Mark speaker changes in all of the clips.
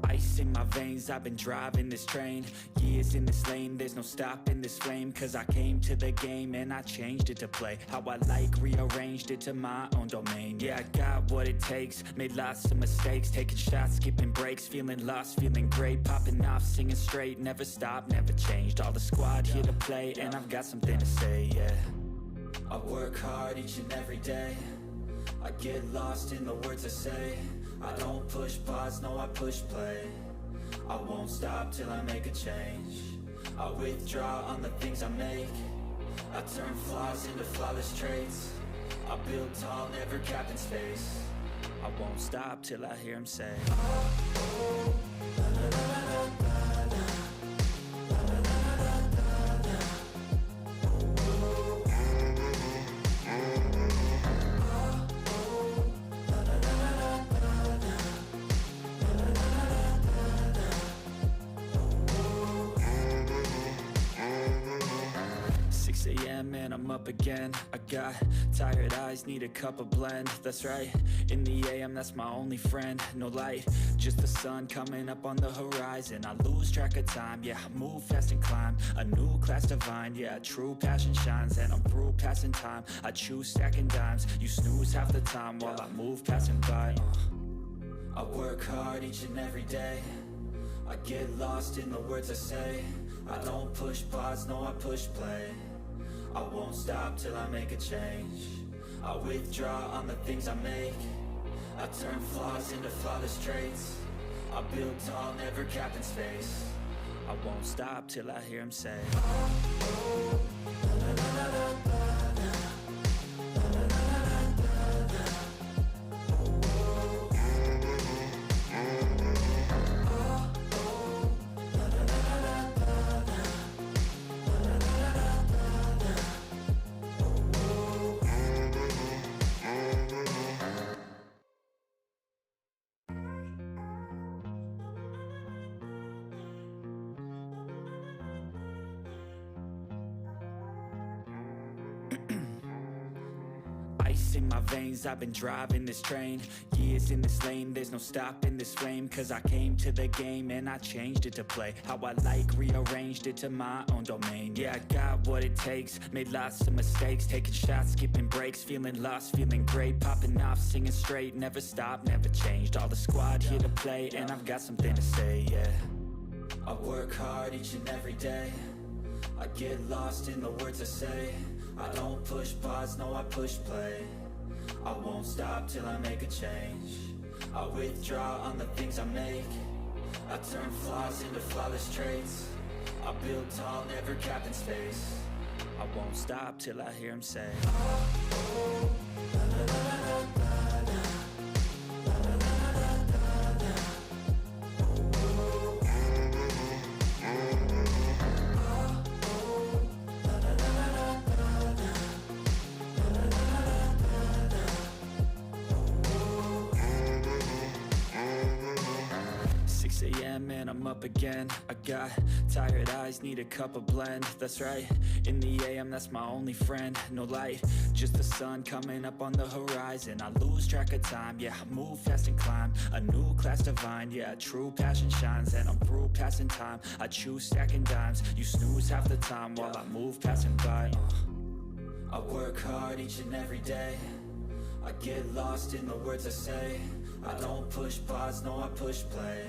Speaker 1: Ice in my veins, I've been driving this train. Years in this lane, there's no stopping this flame. Cause I came to the game and I changed it to play how I like, rearranged it to my own domain. Yeah, I got what it takes, made lots of mistakes, taking shots, skipping breaks, feeling lost, feeling great, popping off, singing straight, never stopped, never changed. All the squad here to play and I've got something to say, yeah. I work hard each and every day, I get lost in the words I say. I don't push pause, no I push play. I won't stop till I make a change. I withdraw on the things I make. I turn flaws into flawless traits. I build tall, never capped in space. I won't stop till I hear him say, oh, la, la, la, la, la, la. And I'm up again. I got tired eyes, need a cup of blend. That's right, in the AM, that's my only friend. No light, just the sun coming up on the horizon. I lose track of time, yeah, I move fast and climb a new class divine, yeah, true passion shines. And I'm through passing time, I choose stacking dimes. You snooze half the time while I move passing by. I work hard each and every day, I get lost in the words I say. I don't push pause, no I push play. I won't stop till I make a change. I withdraw on the things I make. I turn flaws into flawless traits. I build tall, never capped in space. I won't stop till I hear him say, oh, la, la, la, la, la, la. Ice in my veins, I've been driving this train. Years in this lane, there's no stopping this flame. Cause I came to the game and I changed it to play how I like, rearranged it to my own domain. Yeah, I got what it takes, made lots of mistakes, taking shots, skipping breaks, feeling lost, feeling great, popping off, singing straight, never stopped, never changed. All the squad here to play and I've got something to say, yeah. I work hard each and every day, I get lost in the words I say. I don't push pause, no I push play. I won't stop till I make a change. I withdraw on the things I make. I turn flaws into flawless traits. I build tall, never capped in space. I won't stop till I hear him say, oh, la, la, la, la, la, la. And I'm up again. I got tired eyes, need a cup of blend. That's right, in the AM, that's my only friend. No light, just the sun coming up on the horizon. I lose track of time, yeah, I move fast and climb a new class divine, yeah, true passion shines. And I'm through passing time, I choose stacking dimes. You snooze half the time while I move passing by. I work hard each and every day, I get lost in the words I say. I don't push pause, no I push play.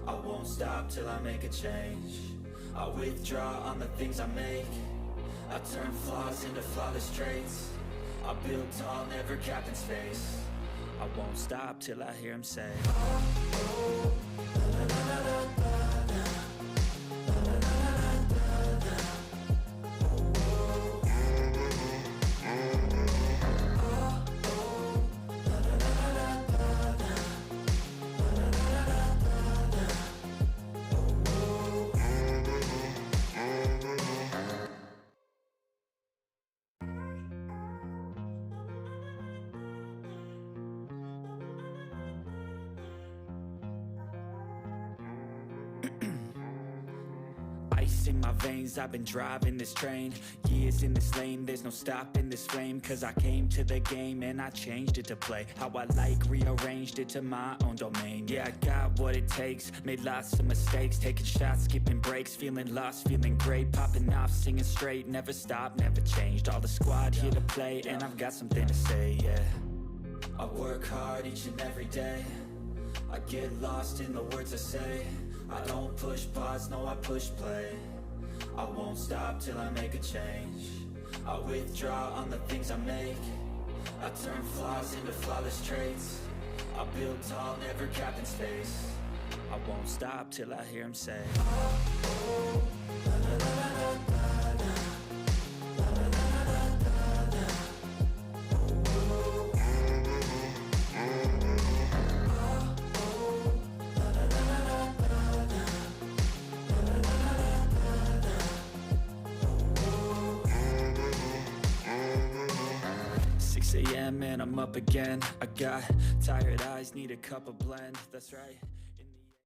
Speaker 1: I won't stop till I make a change. I withdraw on the things I make. I turn flaws into flawless traits. I build tall, never capped in space. I won't stop till I hear him say, oh, la, la, la, la, la, la. in my veins, I've been driving this train. Years in this lane, there's no stopping this flame. Cause I came to the game and I changed it to play how I like, rearranged it to my own domain. Yeah, I got what it takes, made lots of mistakes, taking shots, skipping breaks, feeling lost, feeling great, popping off, singing straight, never stopped, never changed. All the squad here to play, and I've got something to say, yeah. I work hard each and every day, I get lost in the words I say. I don't push pause, no I push play. I won't stop till I make a change. I withdraw on the things I make. I turn flaws into flawless traits. I build tall, never capped in space. I won't stop till I hear him say, oh, oh, la, la, la, la, la, la. And I'm up again. I got tired eyes, need a cup of blend. That's right.